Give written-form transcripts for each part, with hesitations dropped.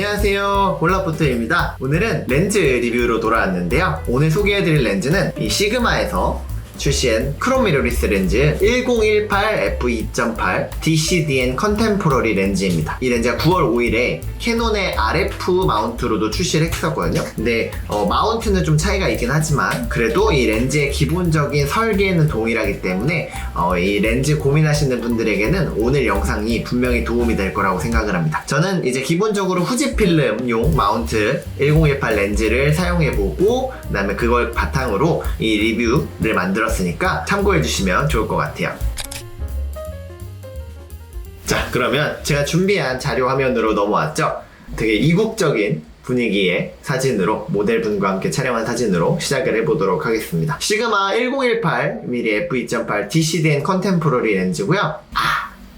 안녕하세요, 홀라포트입니다. 오늘은 렌즈 리뷰로 돌아왔는데요, 오늘 소개해드릴 렌즈는 이 시그마에서 출시한 크롬 미러리스 렌즈 1018 f2.8 DCDN 컨템포러리 렌즈입니다. 이 렌즈가 9월 5일에 캐논의 RF 마운트로도 출시를 했었거든요. 근데 마운트는 좀 차이가 있긴 하지만 그래도 이 렌즈의 기본적인 설계는 동일하기 때문에 이 렌즈 고민하시는 분들에게는 오늘 영상이 분명히 도움이 될 거라고 생각을 합니다. 저는 이제 기본적으로 후지필름용 마운트 1018 렌즈를 사용해보고 그 다음에 그걸 바탕으로 이 리뷰를 만들었으니까 참고해주시면 좋을 것 같아요. 자, 그러면 제가 준비한 자료 화면으로 넘어왔죠? 되게 이국적인 분위기의 사진으로, 모델분과 함께 촬영한 사진으로 시작을 해보도록 하겠습니다. 시그마 1018mm f2.8 DCDN 컨템포러리 렌즈고요.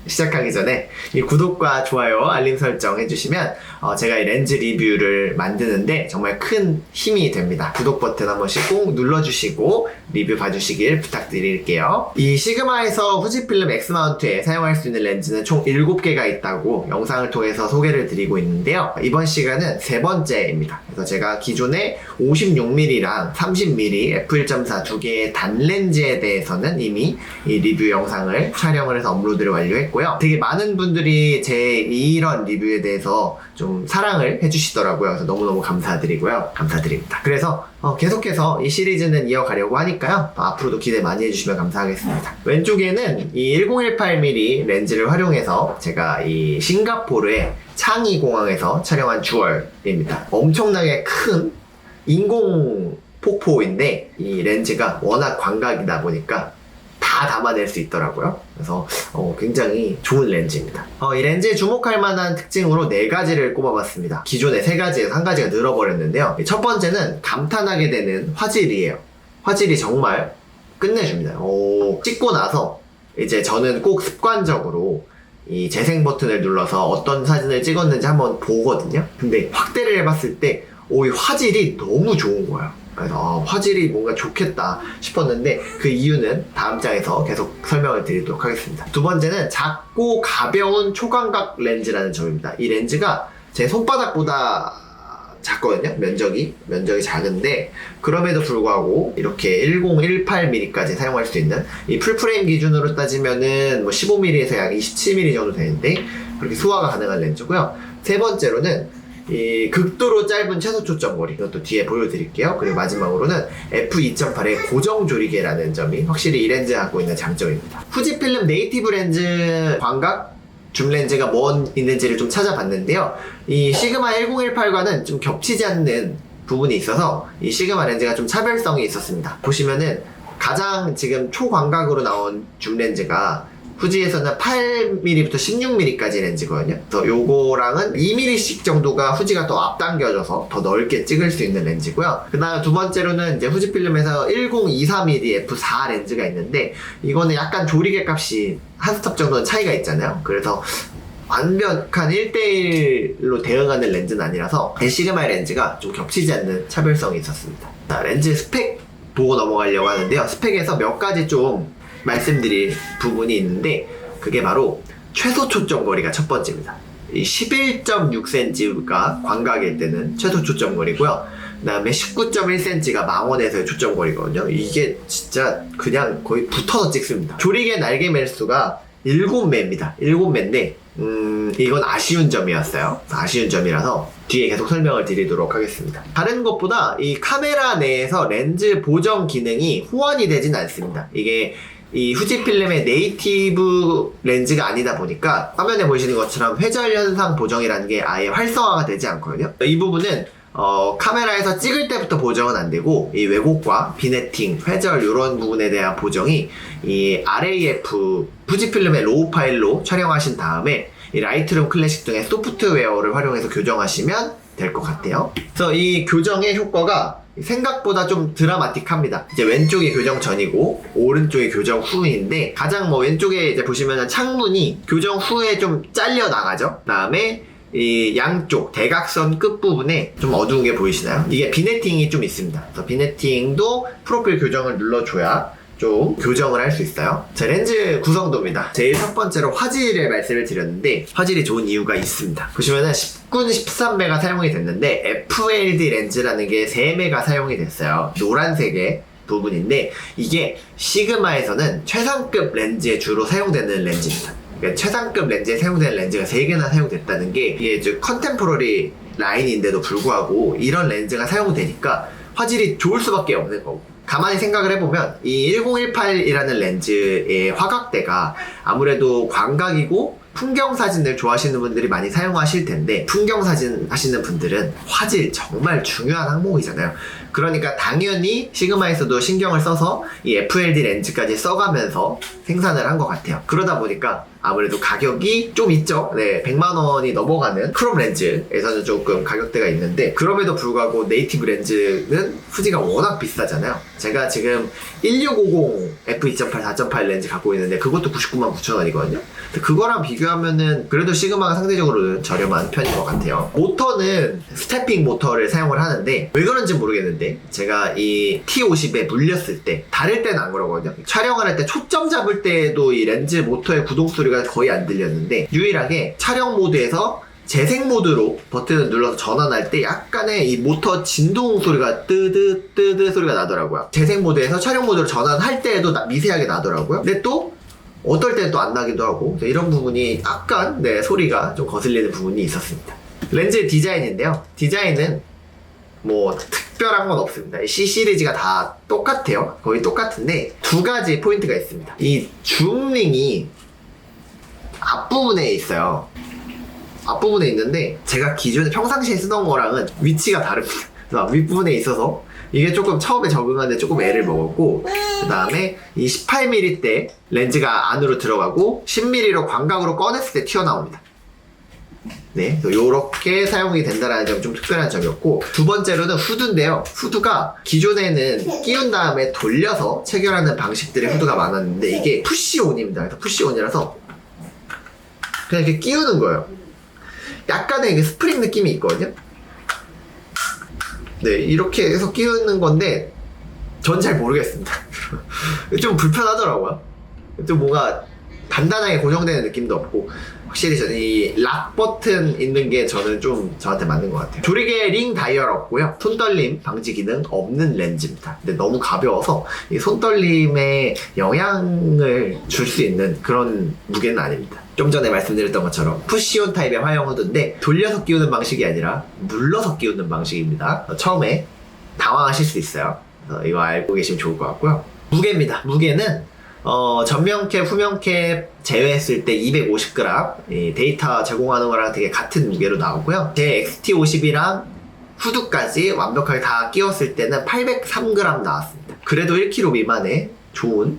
시작하기 전에 이 구독과 좋아요, 알림 설정 해주시면 제가 이 렌즈 리뷰를 만드는데 정말 큰 힘이 됩니다. 구독 버튼 한 번씩 꼭 눌러주시고 리뷰 봐주시길 부탁드릴게요. 이 시그마에서 후지필름 X마운트에 사용할 수 있는 렌즈는 총 7개가 있다고 영상을 통해서 소개를 드리고 있는데요, 이번 시간은 세 번째입니다. 그래서 제가 기존에 56mm랑 30mm f1.4 두 개의 단렌즈에 대해서는 이미 이 리뷰 영상을 촬영을 해서 업로드를 완료했고 되게 많은 분들이 제 이런 리뷰에 대해서 좀 사랑을 해주시더라고요. 그래서 너무너무 감사드리고요. 감사드립니다. 그래서 계속해서 이 시리즈는 이어가려고 하니까요, 앞으로도 기대 많이 해주시면 감사하겠습니다. 왼쪽에는 이 1018mm 렌즈를 활용해서 제가 이 싱가포르의 창이 공항에서 촬영한 주얼입니다. 엄청나게 큰 인공 폭포인데 이 렌즈가 워낙 광각이다 보니까 다 담아낼 수 있더라고요. 그래서 굉장히 좋은 렌즈입니다. 이 렌즈에 주목할 만한 특징으로 4가지를 꼽아봤습니다. 기존에 3가지에서 1가지가 늘어버렸는데요, 첫 번째는 감탄하게 되는 화질이에요. 화질이 정말 끝내줍니다. 찍고 나서 이제 저는 꼭 습관적으로 이 재생 버튼을 눌러서 어떤 사진을 찍었는지 한번 보거든요. 근데 확대를 해봤을 때 이 화질이 너무 좋은 거예요. 그래서 화질이 뭔가 좋겠다 싶었는데 그 이유는 다음 장에서 계속 설명을 드리도록 하겠습니다. 두 번째는 작고 가벼운 초광각 렌즈라는 점입니다. 이 렌즈가 제 손바닥보다 작거든요. 면적이 작은데 그럼에도 불구하고 이렇게 1018mm까지 사용할 수 있는, 이 풀프레임 기준으로 따지면은 뭐 15mm에서 약 27mm 정도 되는데 그렇게 소화가 가능한 렌즈고요. 세 번째로는 이 극도로 짧은 최소 초점거리, 이것도 뒤에 보여드릴게요. 그리고 마지막으로는 f2.8의 고정 조리개라는 점이 확실히 이 렌즈가 갖고 있는 장점입니다. 후지필름 네이티브 렌즈 광각 줌 렌즈가 뭐 있는지를 좀 찾아봤는데요, 이 시그마 1018과는 좀 겹치지 않는 부분이 있어서 이 시그마 렌즈가 좀 차별성이 있었습니다. 보시면은 가장 지금 초광각으로 나온 줌 렌즈가 후지에서는 8mm부터 16mm까지 렌즈거든요. 그래서 요거랑은 2mm씩 정도가 후지가 더 앞당겨져서 더 넓게 찍을 수 있는 렌즈고요. 그 다음 두 번째로는 이제 후지필름에서 1024mm f4 렌즈가 있는데 이거는 약간 조리개 값이 한 스톱 정도는 차이가 있잖아요. 그래서 완벽한 1대1로 대응하는 렌즈는 아니라서 시그마의 렌즈가 좀 겹치지 않는 차별성이 있었습니다. 자, 렌즈 스펙 보고 넘어가려고 하는데요, 스펙에서 몇 가지 좀 말씀드릴 부분이 있는데 그게 바로 최소 초점거리가 첫 번째입니다. 이 11.6cm가 광각일 때는 최소 초점거리고요, 그 다음에 19.1cm가 망원에서의 초점거리거든요. 이게 진짜 그냥 거의 붙어서 찍습니다. 조리개 날개 매수가 7매입니다. 7매인데 이건 아쉬운 점이었어요. 아쉬운 점이라서 뒤에 계속 설명을 드리도록 하겠습니다. 다른 것보다 이 카메라 내에서 렌즈 보정 기능이 호환이 되진 않습니다. 이게 이 후지필름의 네이티브 렌즈가 아니다 보니까 화면에 보시는 것처럼 회절 현상 보정이라는 게 아예 활성화가 되지 않거든요. 이 부분은 카메라에서 찍을 때부터 보정은 안 되고 이 왜곡과 비네팅, 회절 이런 부분에 대한 보정이 이 RAF 후지필름의 로우 파일로 촬영하신 다음에 이 라이트룸 클래식 등의 소프트웨어를 활용해서 교정하시면 될 것 같아요. 그래서 이 교정의 효과가 생각보다 좀 드라마틱합니다. 이제 왼쪽이 교정 전이고 오른쪽이 교정 후인데 가장 왼쪽에 이제 보시면은 창문이 교정 후에 좀 잘려 나가죠. 그 다음에 이 양쪽 대각선 끝부분에 좀 어두운 게 보이시나요? 이게 비네팅이 좀 있습니다. 그래서 비네팅도 프로필 교정을 눌러줘야 좀 교정을 할 수 있어요. 자, 렌즈 구성도입니다. 제일 첫 번째로 화질을 말씀을 드렸는데 화질이 좋은 이유가 있습니다. 보시면은 19, 13메가 사용이 됐는데 FLD 렌즈라는 게 3메가 사용이 됐어요. 노란색의 부분인데 이게 시그마에서는 최상급 렌즈에 주로 사용되는 렌즈입니다. 그러니까 최상급 렌즈에 사용되는 렌즈가 3개나 사용됐다는 게 이게 컨템포러리 라인인데도 불구하고 이런 렌즈가 사용되니까 화질이 좋을 수밖에 없는 거고, 가만히 생각을 해보면 이 1018이라는 렌즈의 화각대가 아무래도 광각이고 풍경사진을 좋아하시는 분들이 많이 사용하실 텐데, 풍경사진 하시는 분들은 화질 정말 중요한 항목이잖아요. 그러니까 당연히 시그마에서도 신경을 써서 이 FLD 렌즈까지 써가면서 생산을 한 것 같아요. 그러다 보니까 아무래도 가격이 좀 있죠. 네, 100만원이 넘어가는 크롭 렌즈에서는 조금 가격대가 있는데, 그럼에도 불구하고 네이티브 렌즈는 후지가 워낙 비싸잖아요. 제가 지금 1650 f2.8 4.8 렌즈 갖고 있는데 그것도 99만 9천원이거든요. 그거랑 비교하면은 그래도 시그마가 상대적으로는 저렴한 편인 것 같아요. 모터는 스태핑 모터를 사용을 하는데 왜 그런지 모르겠는데, 제가 이 T50에 물렸을 때, 다를 때는 안 그러거든요. 촬영을 할 때 초점 잡을 때도 이 렌즈 모터의 구동 소리가 거의 안 들렸는데, 유일하게 촬영 모드에서 재생 모드로 버튼을 눌러서 전환할 때 약간의 이 모터 진동 소리가 뜨드 소리가 나더라고요. 재생 모드에서 촬영 모드로 전환할 때에도 미세하게 나더라고요. 근데 또 어떨 때는 또 안 나기도 하고, 이런 부분이 약간 소리가 좀 거슬리는 부분이 있었습니다. 렌즈 디자인인데요. 디자인은 뭐 특별한 건 없습니다. C 시리즈가 다 똑같아요. 거의 똑같은데 두 가지 포인트가 있습니다. 이 줌링이 앞부분에 있어요. 앞부분에 있는데 제가 기존에 평상시에 쓰던 거랑은 위치가 다릅니다. 그래서 윗부분에 있어서 이게 조금 처음에 적응하는데 조금 애를 먹었고, 그 다음에 이 18mm 때 렌즈가 안으로 들어가고 10mm로 광각으로 꺼냈을 때 튀어나옵니다. 네, 요렇게 사용이 된다는 점이 좀 특별한 점이었고, 두 번째로는 후드인데요. 후드가 기존에는 끼운 다음에 돌려서 체결하는 방식들의 후드가 많았는데 이게 푸시온입니다. 그래서 푸시온이라서 그냥 이렇게 끼우는 거예요. 약간의 스프링 느낌이 있거든요. 네, 이렇게 해서 끼우는 건데 전 잘 모르겠습니다. 좀 불편하더라고요. 좀 뭔가 단단하게 고정되는 느낌도 없고, 확실히 저는 이 락 버튼 있는 게 저는 좀 저한테 맞는 것 같아요. 조리개 링 다이얼 없고요. 손떨림 방지 기능 없는 렌즈입니다. 근데 너무 가벼워서 이 손떨림에 영향을 줄 수 있는 그런 무게는 아닙니다. 좀 전에 말씀드렸던 것처럼 푸시온 타입의 화형 후드인데 돌려서 끼우는 방식이 아니라 눌러서 끼우는 방식입니다. 처음에 당황하실 수 있어요. 이거 알고 계시면 좋을 것 같고요. 무게입니다. 무게는 전면캡, 후면캡 제외했을 때 250g, 데이터 제공하는 거랑 되게 같은 무게로 나오고요. 제 XT50이랑 후드까지 완벽하게 다 끼웠을 때는 803g 나왔습니다. 그래도 1kg 미만의 좋은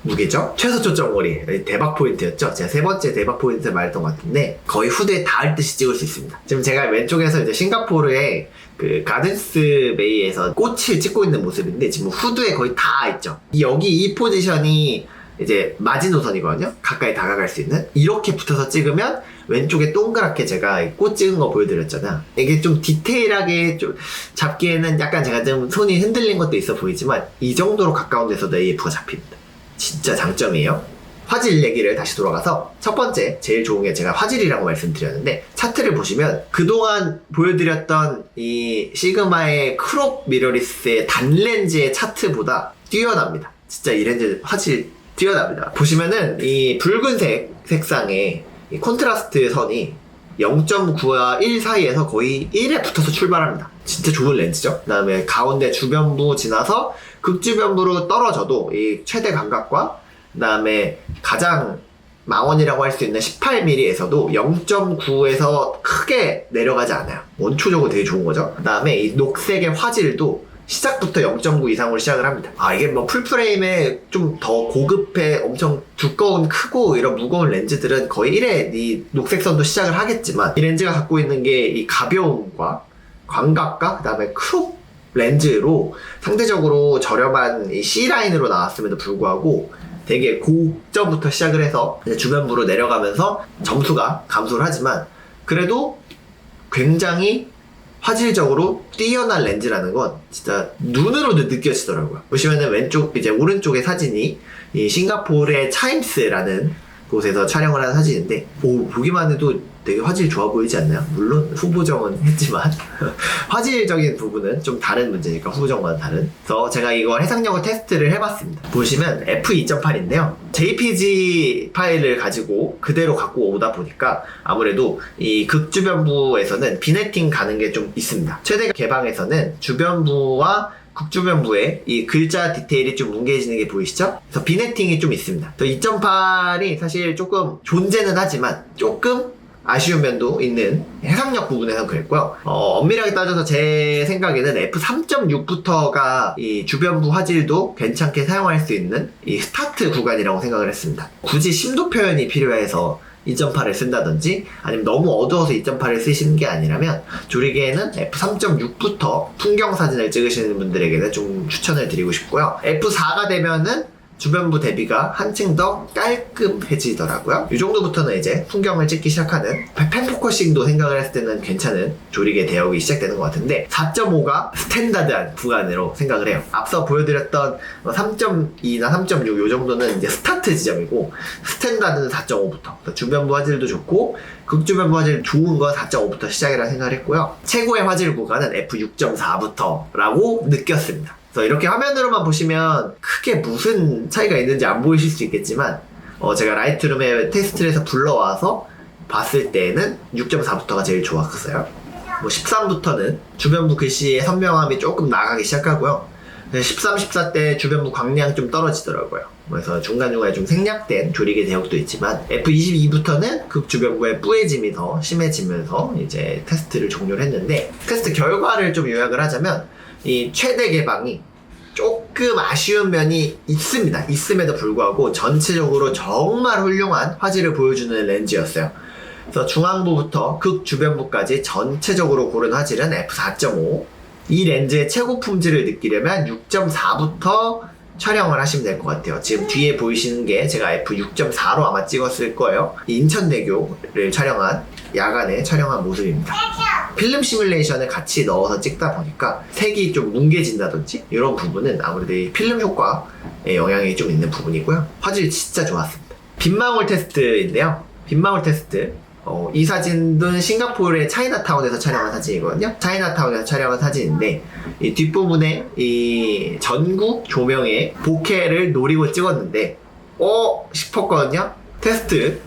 무게죠. 최소 초점 거리 대박 포인트였죠. 제가 세 번째 대박 포인트 말했던 것 같은데 거의 후드에 닿을 듯이 찍을 수 있습니다. 지금 제가 왼쪽에서 이제 싱가포르의 그 가든스 베이에서 꽃을 찍고 있는 모습인데 지금 후드에 거의 다 있죠. 여기 이 포지션이 이제 마지노선이거든요. 가까이 다가갈 수 있는. 이렇게 붙어서 찍으면 왼쪽에 동그랗게 제가 꽃 찍은 거 보여드렸잖아요. 이게 좀 디테일하게 좀 잡기에는 약간 제가 좀 손이 흔들린 것도 있어 보이지만 이 정도로 가까운 데서도 AF가 잡힙니다. 진짜 장점이에요. 화질 얘기를 다시 돌아가서 첫 번째 제일 좋은 게 제가 화질이라고 말씀드렸는데, 차트를 보시면 그동안 보여드렸던 이 시그마의 크롭 미러리스의 단렌즈의 차트보다 뛰어납니다. 진짜 이 렌즈 화질 뛰어납니다. 보시면은 이 붉은색 색상의 이 콘트라스트 선이 0.9와 1 사이에서 거의 1에 붙어서 출발합니다. 진짜 좋은 렌즈죠. 그 다음에 가운데 주변부 지나서 극주변부로 떨어져도 이 최대 감각과 그 다음에 가장 망원이라고 할 수 있는 18mm에서도 0.9에서 크게 내려가지 않아요. 원초적으로 되게 좋은 거죠. 그 다음에 이 녹색의 화질도 시작부터 0.9 이상으로 시작을 합니다. 이게 뭐 풀프레임에 좀 더 고급에 엄청 두꺼운 크고 이런 무거운 렌즈들은 거의 1에 이 녹색선도 시작을 하겠지만, 이 렌즈가 갖고 있는 게 이 가벼움과 광각과 그 다음에 크롭 렌즈로 상대적으로 저렴한 이 C라인으로 나왔음에도 불구하고 되게 고점부터 시작을 해서 이제 주변부로 내려가면서 점수가 감소를 하지만 그래도 굉장히 화질적으로 뛰어난 렌즈라는 건 진짜 눈으로도 느껴지더라고요. 보시면은 왼쪽 이제 오른쪽의 사진이 이 싱가포르의 차임스라는 곳에서 촬영을 한 사진인데, 보기만 해도 되게 화질이 좋아 보이지 않나요? 물론 후보정은 했지만 화질적인 부분은 좀 다른 문제니까, 후보정과는 다른. 그래서 제가 이거 해상력을 테스트를 해봤습니다. 보시면 f2.8인데요 JPG 파일을 가지고 그대로 갖고 오다 보니까 아무래도 이 극주변부에서는 비네팅 가는 게 좀 있습니다. 최대 개방에서는 주변부와 극주변부에 이 글자 디테일이 좀 뭉개지는 게 보이시죠? 그래서 비네팅이 좀 있습니다. 2.8이 사실 조금 존재는 하지만 조금 아쉬운 면도 있는 해상력 부분에서 그랬고요. 엄밀하게 따져서 제 생각에는 f3.6부터가 이 주변부 화질도 괜찮게 사용할 수 있는 이 스타트 구간이라고 생각을 했습니다. 굳이 심도 표현이 필요해서 2.8을 쓴다든지 아니면 너무 어두워서 2.8을 쓰시는 게 아니라면 조리개에는 f3.6부터 풍경 사진을 찍으시는 분들에게는 좀 추천을 드리고 싶고요. f4가 되면은 주변부 대비가 한층 더 깔끔해지더라고요. 이 정도부터는 이제 풍경을 찍기 시작하는 펜포커싱도 생각을 했을 때는 괜찮은 조리개 대역이 시작되는 것 같은데 4.5가 스탠다드한 구간으로 생각을 해요. 앞서 보여드렸던 3.2나 3.6 이 정도는 이제 스타트 지점이고 스탠다드는 4.5부터 주변부 화질도 좋고 극주변부 화질 좋은 건 4.5부터 시작이라 생각을 했고요. 최고의 화질 구간은 f6.4부터라고 느꼈습니다. 그래서 이렇게 화면으로만 보시면 크게 무슨 차이가 있는지 안 보이실 수 있겠지만 제가 라이트룸에 테스트를 해서 불러와서 봤을 때는 6.4부터가 제일 좋았어요. 13부터는 주변부 글씨의 선명함이 조금 나가기 시작하고요. 13, 14 때 주변부 광량 좀 떨어지더라고요. 그래서 중간중간에 좀 생략된 조리개 대역도 있지만 F22부터는 극주변부의 뿌해짐이 더 심해지면서 이제 테스트를 종료를 했는데, 테스트 결과를 좀 요약을 하자면 이 최대 개방이 조금 아쉬운 면이 있습니다. 있음에도 불구하고 전체적으로 정말 훌륭한 화질을 보여주는 렌즈였어요. 그래서 중앙부부터 극주변부까지 전체적으로 고른 화질은 f4.5. 이 렌즈의 최고 품질을 느끼려면 6.4부터 촬영을 하시면 될 것 같아요. 지금 뒤에 보이시는 게 제가 f6.4로 아마 찍었을 거예요. 인천대교를 촬영한 야간에 촬영한 모습입니다. 필름 시뮬레이션을 같이 넣어서 찍다 보니까 색이 좀 뭉개진다든지 이런 부분은 아무래도 이 필름 효과에 영향이 좀 있는 부분이고요. 화질이 진짜 좋았습니다. 빗망울 테스트인데요. 빗망울 테스트, 이 사진은 싱가포르의 차이나타운에서 촬영한 사진이거든요. 차이나타운에서 촬영한 사진인데 이 뒷부분에 이 전구 조명의 보케를 노리고 찍었는데 싶었거든요. 테스트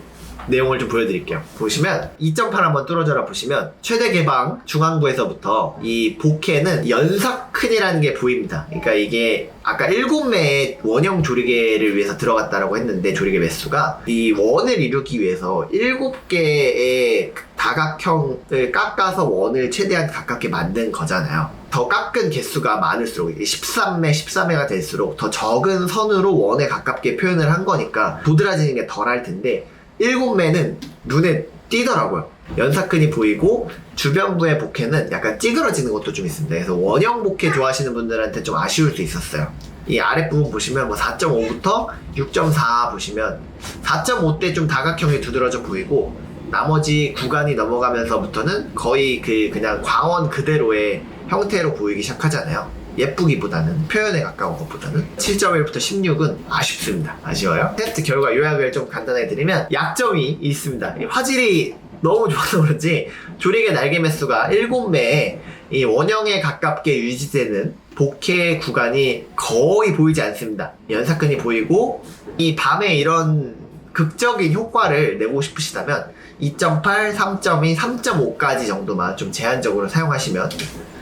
내용을 좀 보여드릴게요. 보시면 2.8 한번 뚫어져라 보시면 최대 개방 중앙부에서부터 이 보케는 연사큰이라는 게 보입니다. 그러니까 이게 아까 7매의 원형 조리개를 위해서 들어갔다라고 했는데 조리개 매수가 이 원을 이루기 위해서 7개의 다각형을 깎아서 원을 최대한 가깝게 만든 거잖아요. 더 깎은 개수가 많을수록 13매, 14매가 될수록 더 적은 선으로 원에 가깝게 표현을 한 거니까 도드라지는 게 덜 할 텐데 7매는 눈에 띄더라고요. 연사끈이 보이고 주변부의 보케는 약간 찌그러지는 것도 좀 있습니다. 그래서 원형 보케 좋아하시는 분들한테 좀 아쉬울 수 있었어요. 이 아랫부분 보시면 4.5부터 6.4 보시면 4.5 때 좀 다각형이 두드러져 보이고 나머지 구간이 넘어가면서부터는 거의 그냥 광원 그대로의 형태로 보이기 시작하잖아요. 예쁘기보다는, 표현에 가까운 것보다는. 7.1부터 16은 아쉽습니다. 아쉬워요. 테스트 결과 요약을 좀 간단하게 드리면 약점이 있습니다. 화질이 너무 좋아서 그런지 조리개 날개 매수가 7매에 이 원형에 가깝게 유지되는 보케 구간이 거의 보이지 않습니다. 연사끈이 보이고 이 밤에 이런 극적인 효과를 내고 싶으시다면 2.8, 3.2, 3.5까지 정도만 좀 제한적으로 사용하시면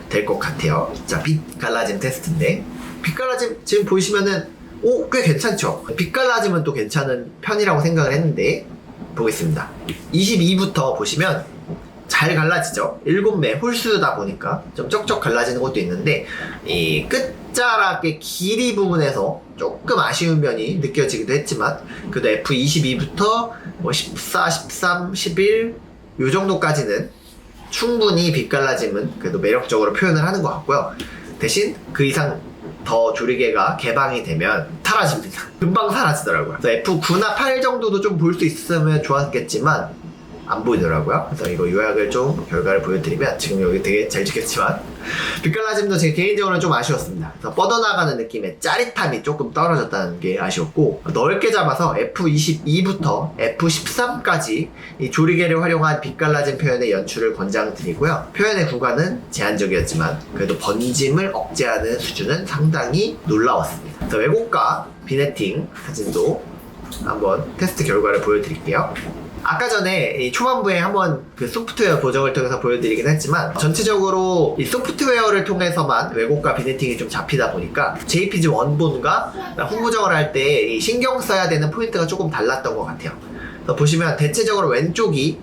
될 것 같아요. 자, 빛 갈라짐 테스트인데 빛 갈라짐 지금 보시면은 꽤 괜찮죠? 빛 갈라짐은 또 괜찮은 편이라고 생각을 했는데 보겠습니다. 22부터 보시면 잘 갈라지죠? 7매 홀수다 보니까 좀 쩍쩍 갈라지는 것도 있는데 이 끝자락의 길이 부분에서 조금 아쉬운 면이 느껴지기도 했지만 그래도 F22부터 14, 13, 11 요 정도까지는 충분히 빛 갈라짐은 그래도 매력적으로 표현을 하는 것 같고요. 대신 그 이상 더 조리개가 개방이 되면 사라집니다. 금방 사라지더라고요. 그래서 F9나 8 정도도 좀 볼 수 있으면 좋았겠지만 안 보이더라고요. 그래서 이거 요약을 좀 결과를 보여드리면 지금 여기 되게 잘 찍혔지만 빛깔라짐도 제 개인적으로는 좀 아쉬웠습니다. 그래서 뻗어나가는 느낌의 짜릿함이 조금 떨어졌다는 게 아쉬웠고, 넓게 잡아서 F22부터 F13까지 이 조리개를 활용한 빛깔라짐 표현의 연출을 권장드리고요. 표현의 구간은 제한적이었지만 그래도 번짐을 억제하는 수준은 상당히 놀라웠습니다. 그래서 왜곡과 비네팅 사진도 한번 테스트 결과를 보여드릴게요. 아까 전에 이 초반부에 한번 그 소프트웨어 보정을 통해서 보여드리긴 했지만, 전체적으로 이 소프트웨어를 통해서만 왜곡과 비네팅이 좀 잡히다 보니까 JPG 원본과 홍보정을 할 때 이 신경 써야 되는 포인트가 조금 달랐던 것 같아요. 그래서 보시면 대체적으로 왼쪽이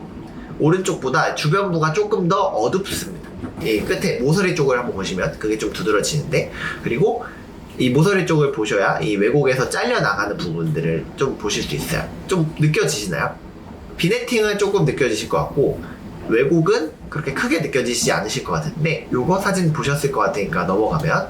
오른쪽보다 주변부가 조금 더 어둡습니다. 이 끝에 모서리 쪽을 한번 보시면 그게 좀 두드러지는데, 그리고 이 모서리 쪽을 보셔야 이 왜곡에서 잘려나가는 부분들을 좀 보실 수 있어요. 좀 느껴지시나요? 비네팅은 조금 느껴지실 것 같고 왜곡은 그렇게 크게 느껴지시지 않으실 것 같은데, 요거 사진 보셨을 것 같으니까 넘어가면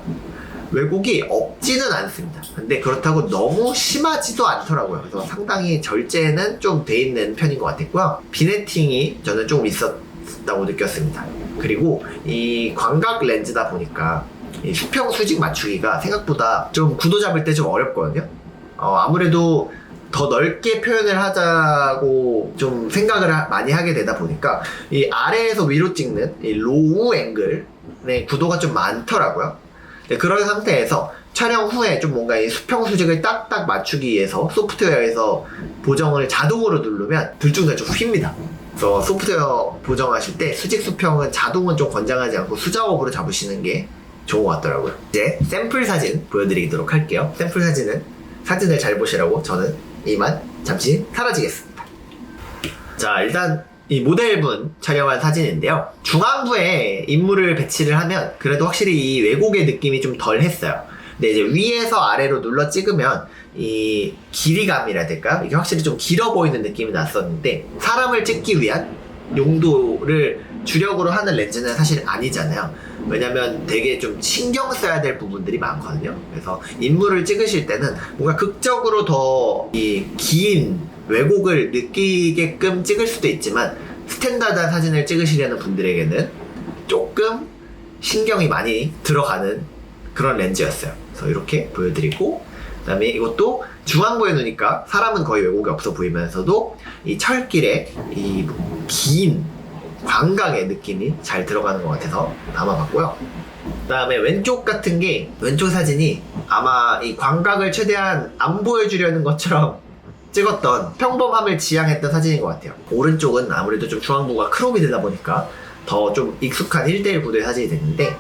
왜곡이 없지는 않습니다. 근데 그렇다고 너무 심하지도 않더라고요. 그래서 상당히 절제는 좀 돼 있는 편인 것 같았고요. 비네팅이 저는 조금 있었다고 느꼈습니다. 그리고 이 광각 렌즈다 보니까 이 수평 수직 맞추기가 생각보다 좀 구도 잡을 때 좀 어렵거든요. 아무래도 더 넓게 표현을 하자고 좀 생각을 많이 하게 되다 보니까 이 아래에서 위로 찍는 이 로우 앵글의 구도가 좀 많더라고요. 그런 상태에서 촬영 후에 좀 뭔가 이 수평 수직을 딱딱 맞추기 위해서 소프트웨어에서 보정을 자동으로 누르면 들쭉날쭉 좀 휩니다. 그래서 소프트웨어 보정하실 때 수직 수평은 자동은 좀 권장하지 않고 수작업으로 잡으시는 게 좋은 것 같더라고요. 이제 샘플 사진 보여드리도록 할게요. 샘플 사진은 사진을 잘 보시라고 저는 이만 잠시 사라지겠습니다. 자, 일단 이 모델분 촬영한 사진인데요. 중앙부에 인물을 배치를 하면 그래도 확실히 이 왜곡의 느낌이 좀 덜 했어요. 근데 이제 위에서 아래로 눌러 찍으면 이 길이감이라 해야 될까? 이게 확실히 좀 길어 보이는 느낌이 났었는데, 사람을 찍기 위한 용도를 주력으로 하는 렌즈는 사실 아니잖아요. 왜냐면 되게 좀 신경 써야 될 부분들이 많거든요. 그래서 인물을 찍으실 때는 뭔가 극적으로 더 이 긴 왜곡을 느끼게끔 찍을 수도 있지만, 스탠다드한 사진을 찍으시려는 분들에게는 조금 신경이 많이 들어가는 그런 렌즈였어요. 그래서 이렇게 보여드리고, 그 다음에 이것도 중앙부에 놓으니까 사람은 거의 왜곡이 없어 보이면서도 이 철길에 이 긴 광각의 느낌이 잘 들어가는 것 같아서 담아봤고요. 그 다음에 왼쪽 같은 게, 왼쪽 사진이 아마 이 광각을 최대한 안 보여주려는 것처럼 찍었던 평범함을 지향했던 사진인 것 같아요. 오른쪽은 아무래도 좀 중앙부가 크롭이 되다 보니까 더 좀 익숙한 1:1 구도의 사진이 됐는데,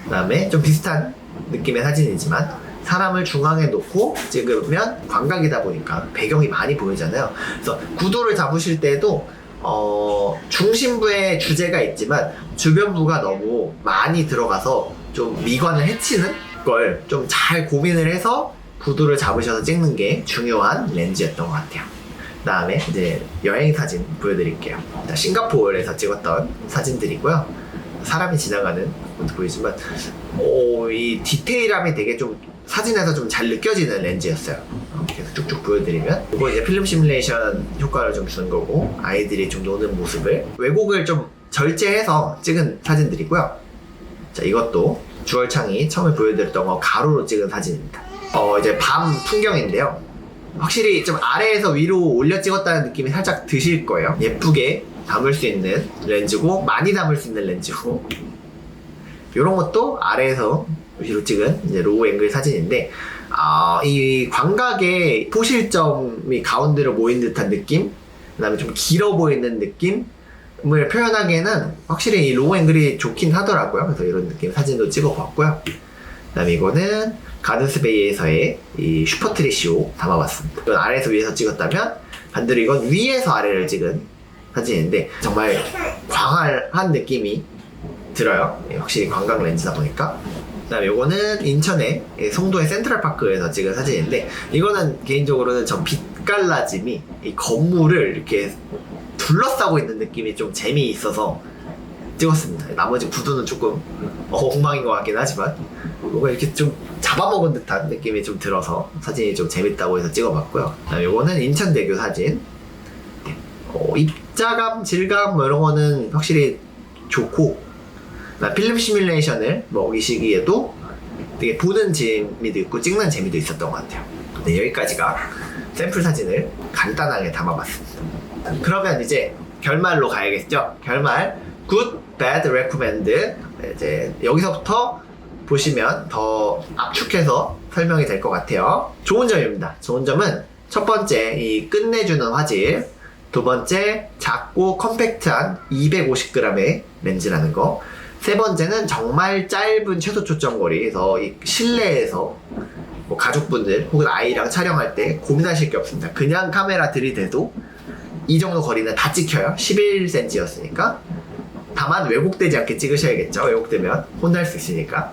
그 다음에 좀 비슷한 느낌의 사진이지만 사람을 중앙에 놓고 찍으면 광각이다 보니까 배경이 많이 보이잖아요. 그래서 구도를 잡으실 때도 중심부에 주제가 있지만 주변부가 너무 많이 들어가서 좀 미관을 해치는 걸 좀 잘 고민을 해서 구도를 잡으셔서 찍는 게 중요한 렌즈였던 것 같아요. 그 다음에 이제 여행 사진 보여드릴게요. 싱가포르에서 찍었던 사진들이고요. 사람이 지나가는 것도 보이지만 이 디테일함이 되게 좀 사진에서 좀 잘 느껴지는 렌즈였어요. 계속 쭉쭉 보여드리면 이거 이제 필름 시뮬레이션 효과를 좀 주는 거고, 아이들이 좀 노는 모습을 왜곡을 좀 절제해서 찍은 사진들이고요. 자, 이것도 주얼창이 처음에 보여드렸던 거 가로로 찍은 사진입니다. 이제 밤 풍경인데요. 확실히 좀 아래에서 위로 올려 찍었다는 느낌이 살짝 드실 거예요. 예쁘게 담을 수 있는 렌즈고, 많이 담을 수 있는 렌즈고, 이런 것도 아래에서 위로 찍은 이제 로우 앵글 사진인데, 이 광각의 포실점이 가운데로 모인 듯한 느낌, 그 다음에 좀 길어 보이는 느낌을 표현하기에는 확실히 이 로우 앵글이 좋긴 하더라고요. 그래서 이런 느낌 사진도 찍어봤고요. 그 다음에 이거는 가든스베이에서의 이 슈퍼트리쇼 담아봤습니다. 이건 아래에서 위에서 찍었다면, 반대로 이건 위에서 아래를 찍은 사진인데 정말 광활한 느낌이 들어요. 확실히 광각 렌즈다 보니까. 그 다음에 이거는 인천의 송도의 센트럴파크에서 찍은 사진인데, 이거는 개인적으로는 전 빛깔라짐이 이 건물을 이렇게 둘러싸고 있는 느낌이 좀 재미있어서 찍었습니다. 나머지 구도는 조금 엉망인 것 같긴 하지만 뭔가 이렇게 좀 잡아먹은 듯한 느낌이 좀 들어서 사진이 좀 재밌다고 해서 찍어봤고요. 그 다음에 이거는 인천대교 사진. 입자감, 질감 뭐 이런 거는 확실히 좋고, 필름 시뮬레이션을 뭐 이 시기에도 되게 보는 재미도 있고 찍는 재미도 있었던 것 같아요. 네, 여기까지가 샘플 사진을 간단하게 담아봤습니다. 그러면 이제 결말로 가야겠죠. 결말 Good, Bad, Recommend. 이제 여기서부터 보시면 더 압축해서 설명이 될 것 같아요. 좋은 점입니다. 좋은 점은 첫 번째 이 끝내주는 화질, 두 번째 작고 컴팩트한 250g의 렌즈라는 거, 세 번째는 정말 짧은 최소 초점거리에서 이 실내에서 뭐 가족분들 혹은 아이랑 촬영할 때 고민하실 게 없습니다. 그냥 카메라 들이대도 이 정도 거리는 다 찍혀요. 11cm였으니까. 다만 왜곡되지 않게 찍으셔야겠죠. 왜곡되면 혼날 수 있으니까.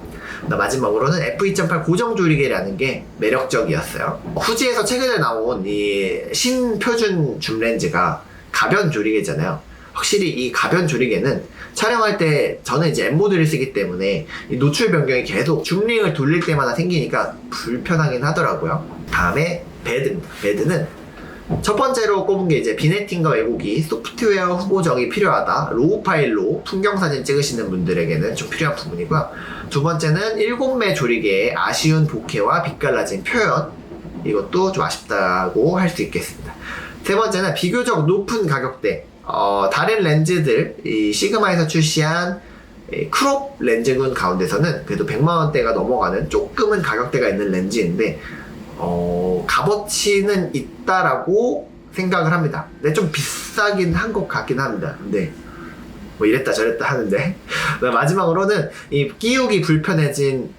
마지막으로는 f2.8 고정 조리개라는 게 매력적이었어요. 후지에서 최근에 나온 이 신표준 줌렌즈가 가변 조리개잖아요. 확실히 이 가변 조리개는 촬영할 때 저는 이제 M모드를 쓰기 때문에 이 노출 변경이 계속 줌링을 돌릴 때마다 생기니까 불편하긴 하더라고요. 다음에 배드입니다. 배드는 첫 번째로 꼽은 게 이제 비네팅과 왜곡이 소프트웨어 후보적이 필요하다. 로우 파일로 풍경사진 찍으시는 분들에게는 좀 필요한 부분이고요. 두 번째는 7매 조리개의 아쉬운 보케와 빛 갈라진 표현, 이것도 좀 아쉽다고 할 수 있겠습니다. 세 번째는 비교적 높은 가격대. 다른 렌즈들, 이 시그마에서 출시한 크롭 렌즈군 가운데서는 그래도 100만원대가 넘어가는 조금은 가격대가 있는 렌즈인데 값어치는 있다라고 생각을 합니다. 근데 좀 비싸긴 한 것 같긴 합니다. 근데 뭐 이랬다 저랬다 하는데 마지막으로는 이 끼우기 불편해진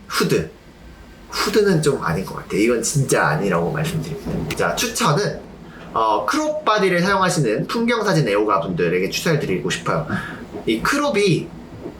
후드는 좀 아닌 것 같아요. 이건 진짜 아니라고 말씀드립니다. 자, 추천은 크롭 바디를 사용하시는 풍경사진 애호가 분들에게 추천을 드리고 싶어요. 이 크롭이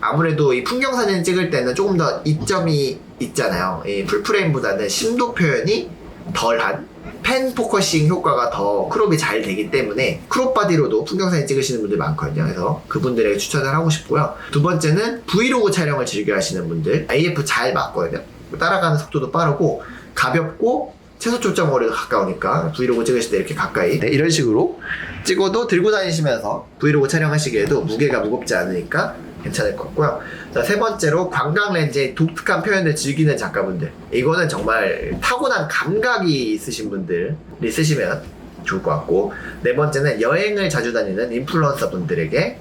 아무래도 이 풍경사진 찍을 때는 조금 더 이점이 있잖아요. 이 풀프레임보다는 심도 표현이 덜한 펜 포커싱 효과가 더 크롭이 잘 되기 때문에 크롭 바디로도 풍경사진 찍으시는 분들 많거든요. 그래서 그분들에게 추천을 하고 싶고요. 두 번째는 브이로그 촬영을 즐겨 하시는 분들, AF 잘 맞거든요. 따라가는 속도도 빠르고 가볍고 최소 초점 거리도 가까우니까 브이로그 찍으실 때 이렇게 가까이 이런 식으로 찍어도 들고 다니시면서 브이로그 촬영하시기에도 무게가 무겁지 않으니까 괜찮을 것 같고요. 자, 세 번째로 관광 렌즈의 독특한 표현을 즐기는 작가분들, 이거는 정말 타고난 감각이 있으신 분들이 쓰시면 좋을 것 같고, 네 번째는 여행을 자주 다니는 인플루언서 분들에게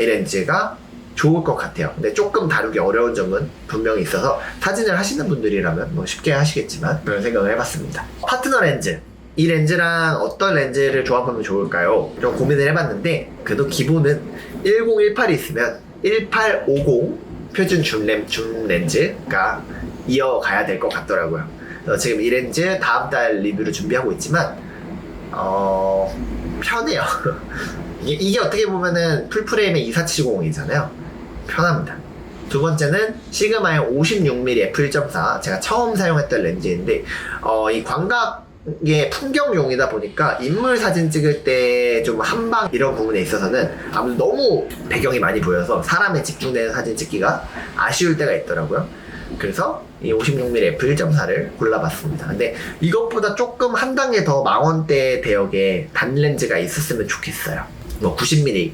이 렌즈가 좋을 것 같아요. 근데 조금 다루기 어려운 점은 분명히 있어서 사진을 하시는 분들이라면 뭐 쉽게 하시겠지만 그런 생각을 해봤습니다. 파트너 렌즈, 이 렌즈랑 어떤 렌즈를 조합하면 좋을까요? 좀 고민을 해봤는데 그래도 기본은 1018이 있으면 1850 표준 줌 렌즈가 이어가야 될 것 같더라고요. 그래서 지금 이 렌즈 다음 달 리뷰를 준비하고 있지만 편해요. 이게 어떻게 보면은 풀프레임의 2470이잖아요. 편합니다. 두 번째는 시그마의 56mm f1.4, 제가 처음 사용했던 렌즈인데 이 광각의 풍경용이다 보니까 인물 사진 찍을 때 좀 한방 이런 부분에 있어서는 아무래도 너무 배경이 많이 보여서 사람에 집중되는 사진 찍기가 아쉬울 때가 있더라고요. 그래서 이 56mm f1.4를 골라봤습니다. 근데 이것보다 조금 한 단계 더 망원대 대역의 단렌즈가 있었으면 좋겠어요. 뭐 90mm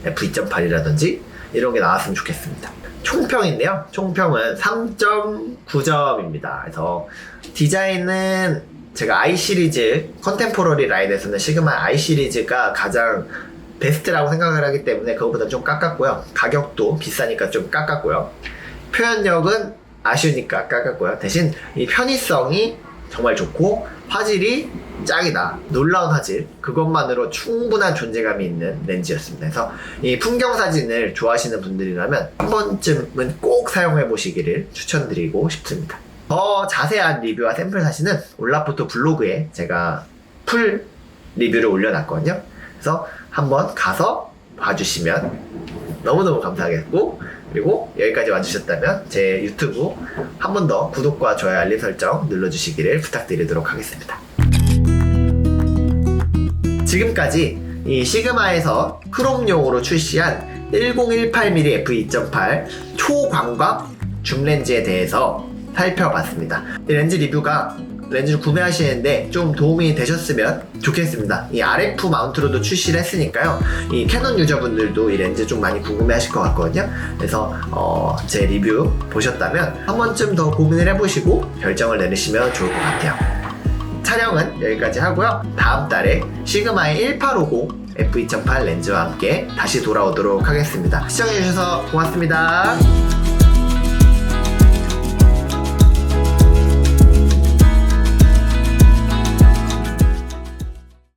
f2.8이라든지 이런 게 나왔으면 좋겠습니다. 총평인데요. 총평은 3.9점입니다. 그래서 디자인은 제가 I 시리즈 컨템포러리 라인에서는 시그마 I 시리즈가 가장 베스트라고 생각을 하기 때문에 그것보다 좀 깎았고요. 가격도 비싸니까 좀 깎았고요. 표현력은 아쉬우니까 깎았고요. 대신 이 편의성이 정말 좋고 화질이 짱이다. 놀라운 화질. 그것만으로 충분한 존재감이 있는 렌즈였습니다. 그래서 이 풍경 사진을 좋아하시는 분들이라면 한 번쯤은 꼭 사용해 보시기를 추천드리고 싶습니다. 더 자세한 리뷰와 샘플 사진은 올라포토 블로그에 제가 풀 리뷰를 올려놨거든요. 그래서 한번 가서 봐주시면 너무너무 감사하겠고, 그리고 여기까지 와주셨다면 제 유튜브 한 번 더 구독과 좋아요 알림 설정 눌러주시기를 부탁드리도록 하겠습니다. 지금까지 이 시그마에서 크롬용으로 출시한 1018mm f2.8 초광각 줌렌즈에 대해서 살펴봤습니다. 이 렌즈 리뷰가 렌즈를 구매하시는데 좀 도움이 되셨으면 좋겠습니다. 이 RF 마운트로도 출시를 했으니까요. 이 캐논 유저분들도 이 렌즈 좀 많이 궁금해하실 것 같거든요. 그래서 제 리뷰 보셨다면 한 번쯤 더 고민을 해보시고 결정을 내리시면 좋을 것 같아요. 촬영은 여기까지 하고요. 다음 달에 시그마의 1850 f2.8 렌즈와 함께 다시 돌아오도록 하겠습니다. 시청해주셔서 고맙습니다.